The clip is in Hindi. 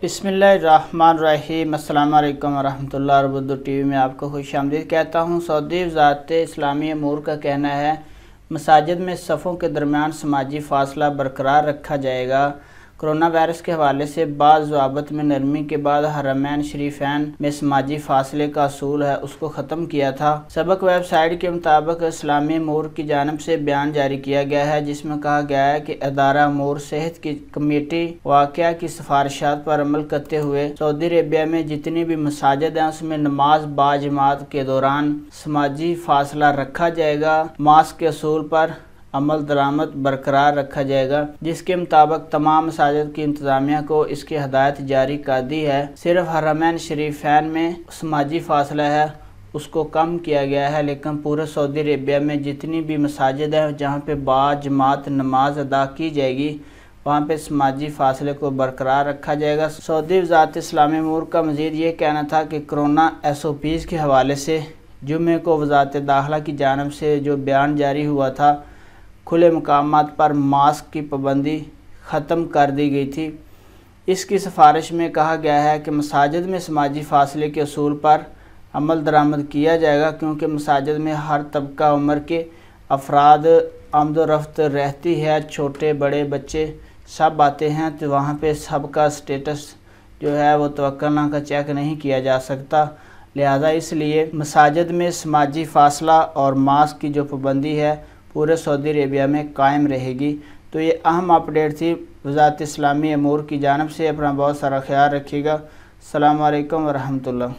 बिस्मिल्लाहिर्रहमानिर्रहीम। अस्सलाम वालेकुम वरहमतुल्लाहि वबरकातुहू। टीवी में आपको खुशामदीद कहता हूँ। सऊदी वज़ारत इस्लामी अमूर का कहना है मसाजिद में सफ़ों के दरमियान समाजी फ़ासला बरकरार रखा जाएगा। कोरोना वायरस के हवाले से बाज़ ज़वाबित में नरमी के बाद हरमैन शरीफैन में समाजी फ़ासले का असूल है उसको ख़त्म किया था। सबक वेबसाइट के मुताबिक इस्लामी अमूर की जानिब से बयान जारी किया गया है जिसमें कहा गया है कि अदारा अमूर सेहत की कमेटी वाक़या की सिफारिशात पर अमल करते हुए सऊदी अरेबिया में जितनी भी मसाजिद हैं उसमें नमाज बाजमात के दौरान समाजी फ़ासला रखा जाएगा। मास्क के असूल पर अमल दरामद बरकरार रखा जाएगा, जिसके मुताबिक तमाम मसाजिद की इंतज़ामिया को इसकी हदायत जारी कर दी है। सिर्फ हरमैन शरीफैन में समाजी फ़ासला है उसको कम किया गया है, लेकिन पूरे सऊदी अरेबिया में जितनी भी मसाजिद हैं जहाँ पे बाजमात नमाज अदा की जाएगी वहाँ पे समाजी फ़ासले को बरकरार रखा जाएगा। सऊदी वज़ारत इस्लामी अमूर का मज़ीद ये कहना था कि कोरोना SOPs के हवाले से जुमे को वज़ारत दाखिला की जानिब से जो बयान जारी हुआ था, खुले मकामात पर मास्क की पाबंदी ख़त्म कर दी गई थी। इसकी सिफारिश में कहा गया है कि मसाजिद में समाजी फ़ासले के असूल पर अमल दरामद किया जाएगा, क्योंकि मसाजिद में हर तबका उम्र के अफराद आमदोरफ्त रहती है। छोटे बड़े बच्चे सब आते हैं, तो वहाँ पे सबका स्टेटस जो है वो तवक्कुलनामा का चेक नहीं किया जा सकता। लिहाजा इसलिए मसाजिद में समाजी फ़ासला और मास्क की जो पाबंदी है पूरे सऊदी अरेबिया में कायम रहेगी। तो ये अहम अपडेट थी वज़ारत इस्लामी अमूर की जानिब से। अपना बहुत सारा ख्याल रखिएगा। अस्सलाम वालेकुम वरहमतुल्लाह।